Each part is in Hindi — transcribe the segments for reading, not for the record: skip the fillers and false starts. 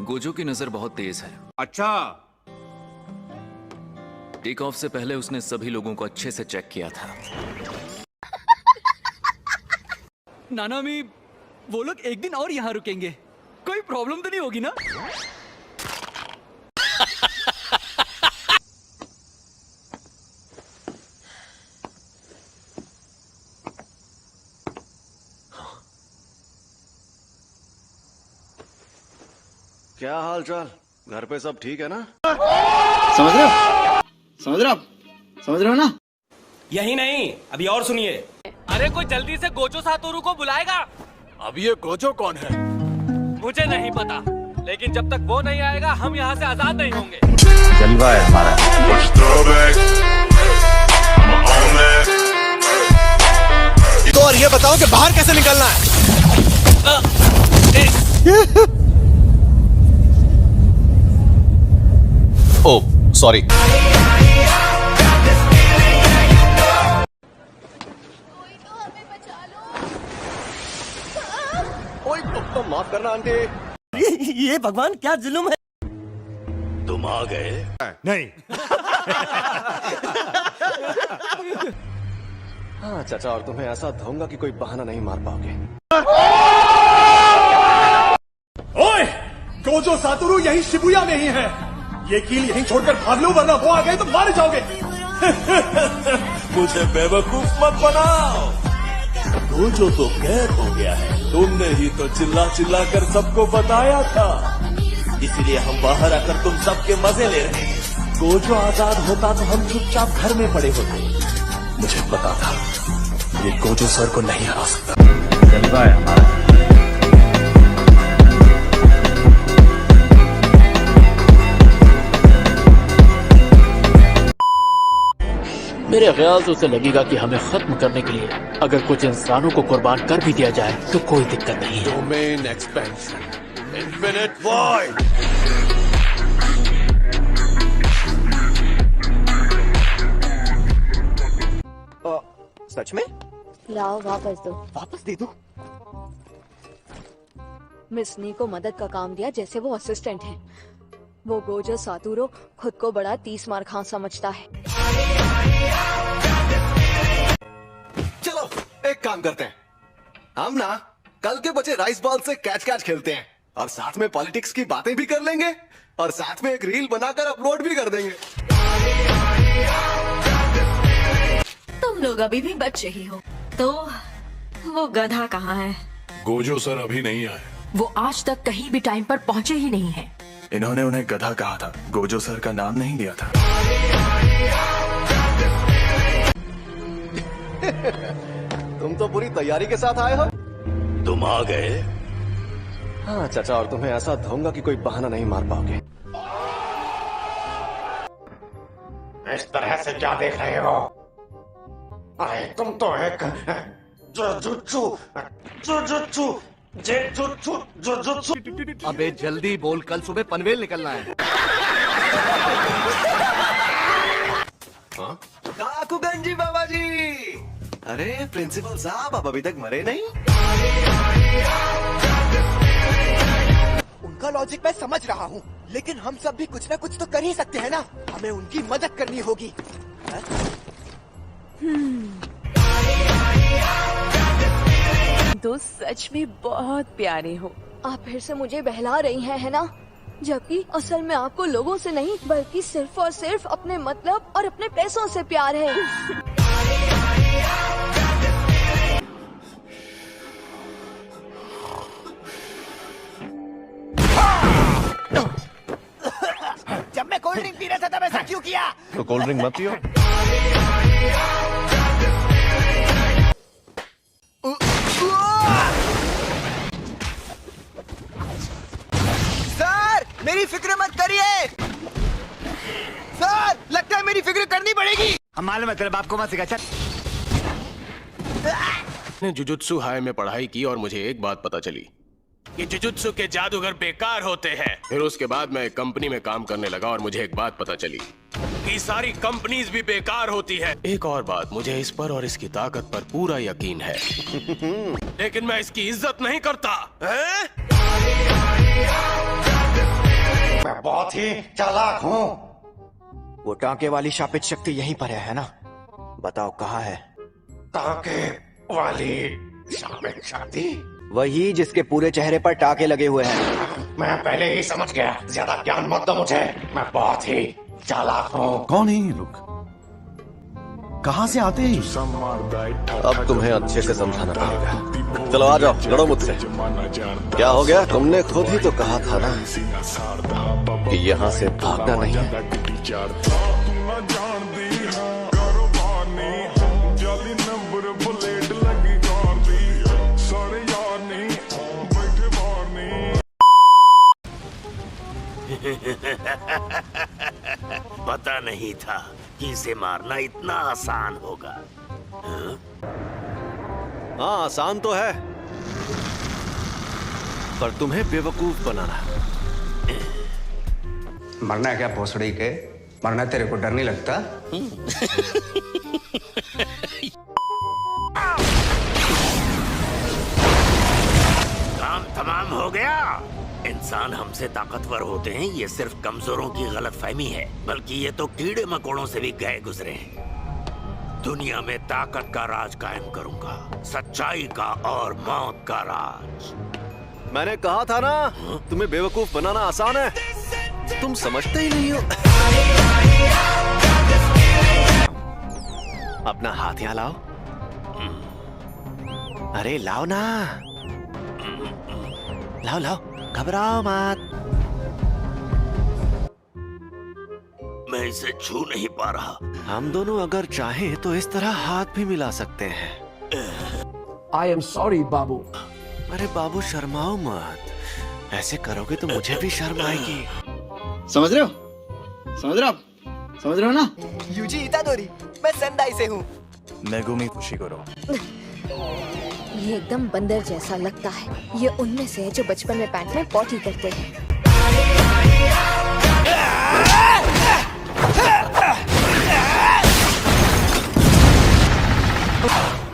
गोजो की नजर बहुत तेज है। अच्छा। टेक ऑफ से पहले उसने सभी लोगों को अच्छे से चेक किया था। नानामी, वो लोग एक दिन और यहाँ रुकेंगे, कोई प्रॉब्लम तो नहीं होगी ना? क्या हाल चाल? घर पे सब ठीक है ना? समझ रहे हो? समझ रहे हो? समझ रहे हो ना? यही नहीं, अभी और सुनिए। अरे कोई जल्दी से गोजो सातोरू को बुलाएगा। अब ये गोजो कौन है? मुझे नहीं पता, लेकिन जब तक वो नहीं आएगा हम यहाँ से आजाद नहीं होंगे। जलवा है हमारा। तो और ये बताओ कि बाहर कैसे निकलना है? ओ सॉरी। तो माफ करना आंटी। ये भगवान क्या जुल्म है। तुम आ गए? नहीं। हाँ चाचा, और तुम्हें ऐसा धोऊंगा कि कोई बहाना नहीं मार पाओगे। ओए, गोजो सातोरू यही शिबुया में ही है। ये कील यहीं छोड़कर भाग लो, वरना वो आ गए तो मारे जाओगे। मुझे बेवकूफ मत बनाओ। गोजो तो कैद हो गया है। तुमने ही तो चिल्ला चिल्ला कर सबको बताया था, इसीलिए हम बाहर आकर तुम सबके मजे ले रहे हैं। गोजो आजाद होता तो हम चुपचाप घर में पड़े होते। मुझे पता था ये गोजो सर को नहीं हरा सकता। जलवा है हमारा। मेरे ख्याल से उसे लगेगा कि हमें खत्म करने के लिए अगर कुछ इंसानों को कुर्बान कर भी दिया जाए तो कोई दिक्कत नहीं है। Domain expansion, infinite void. सच में? लाओ वापस दो। वापस दे दो? मिस नी को मदद का काम दिया जैसे वो असिस्टेंट है। वो गोजो सातोरू खुद को बड़ा 30 मार खां समझता है। चलो एक काम करते हैं, हम ना कल के बचे राइस बॉल से कैच कैच खेलते हैं और साथ में पॉलिटिक्स की बातें भी कर लेंगे और साथ में एक रील बनाकर अपलोड भी कर देंगे। तुम लोग अभी भी बच्चे ही हो, तो वो गधा कहाँ है? गोजो सर अभी नहीं आए। वो आज तक कहीं भी टाइम पर पहुँचे ही नहीं है। इन्होंने उन्हें गधा कहा था, गोजो सर का नाम नहीं लिया था। तुम तो पूरी तैयारी के साथ आए हो। तुम आ गए? हाँ चाचा, और तुम्हें ऐसा धोऊंगा कि कोई बहाना नहीं मार पाओगे। इस तरह से क्या देख रहे हो? अरे तुम तो एक जुजुत्सु। अबे जल्दी बोल, कल सुबह पनवेल निकलना है। काकुगंजी बाबा जी। अरे प्रिंसिपल साहब, अब अभी तक मरे नहीं? उनका लॉजिक मैं समझ रहा हूँ, लेकिन हम सब भी कुछ ना कुछ तो कर ही सकते हैं ना। हमें उनकी मदद करनी होगी। तो सच में बहुत प्यारे हो। आप फिर से मुझे बहला रही हैं, है ना? जबकि असल में आपको लोगों से नहीं बल्कि सिर्फ और सिर्फ अपने मतलब और अपने पैसों से प्यार है। जब मैं कोल्ड ड्रिंक पी रहा था तब ऐसा क्यों किया? तो कोल्ड ड्रिंक मत पियो। सर मेरी फिक्र मत करिए। सर लगता है मेरी फिक्र करनी पड़ेगी। हम मालूम है तेरे बाप को मत सिखा। चल। मैंने जुजुत्सु हाई में पढ़ाई की और मुझे एक बात पता चली कि जुजुत्सु के जादूगर बेकार होते हैं। फिर उसके बाद मैं एक कंपनी में काम करने लगा और मुझे एक बात पता चली कि सारी कंपनीज भी बेकार होती है। एक और बात, मुझे इस पर और इसकी ताकत पर पूरा यकीन है लेकिन मैं इसकी इज्जत नहीं करता। बहुत ही चालाक हूँ। वो टांके वाली शापित शक्ति यहीं पर है ना? बताओ कहाँ है? टांके वाली शापित शक्ति? वही जिसके पूरे चेहरे पर टाके लगे हुए हैं। मैं पहले ही समझ गया। ज्यादा ज्ञान मत दो मुझे, मैं बहुत ही चालाक हूँ। कौन है ये लोग? कहाँ से आते हैं? अब तुम्हें अच्छे से समझाना पड़ेगा। चलो आ जाओ, लड़ो मुझसे। क्या हो गया? तुमने खुद ही तो कहा था ना कि यहाँ से भागना नहीं है। पता नहीं था कि इसे मारना इतना आसान होगा। हाँ आसान तो है, पर तुम्हें बेवकूफ बनाना। मरना है क्या भोसड़ी के? मरना तेरे को डर नहीं लगता? काम तमाम हो गया। इंसान हमसे ताकतवर होते हैं, ये सिर्फ कमजोरों की गलतफहमी है, बल्कि ये तो कीड़े मकोड़ों से भी गए गुजरे हैं। दुनिया में ताकत का राज कायम करूंगा, सच्चाई का और मौत का राज। मैंने कहा था ना, तुम्हें बेवकूफ बनाना आसान है, तुम समझते ही नहीं हो। अपना हाथ यहाँ लाओ। अरे लाओ ना, लाओ लाओ, घबराओ मत। मैं इसे छू नहीं पा रहा। हम दोनों अगर चाहें तो इस तरह हाथ भी मिला सकते हैं। आई एम सॉरी बाबू। अरे बाबू शर्माओ मत, ऐसे करोगे तो मुझे भी शर्म आएगी। समझ रहे हो? समझ रहे हो आप? समझ रहे हो ना? यूजी इतादोरी, मैं सेंदाई से हूँ। मेगुमी खुशी करो। ये एकदम बंदर जैसा लगता है। ये उनमें से है जो बचपन में पैंट में पॉटी करते हैं।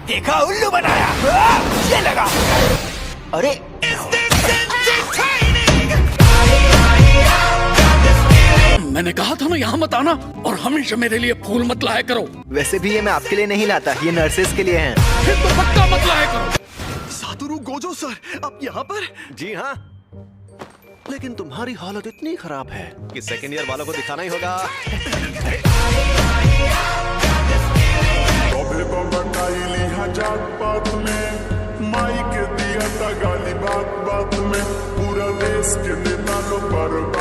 देखा, उल्लू बनाया। ये लगा। अरे मैंने कहा था ना यहाँ मत आना, और हमेशा मेरे लिए फूल मत लाया करो। वैसे भी ये मैं आपके लिए नहीं लाता, ये नर्सेस के लिए हैं। फिर तो पक्का मत लाया करो। सातोरु गोजो सर, आप यहाँ पर? जी हाँ, लेकिन तुम्हारी हालत इतनी खराब है कि सेकेंड ईयर वालों को दिखाना ही होगा। माइक दिया था गाली बात बात में, पूरा देश के नेता लोग बर्बाद।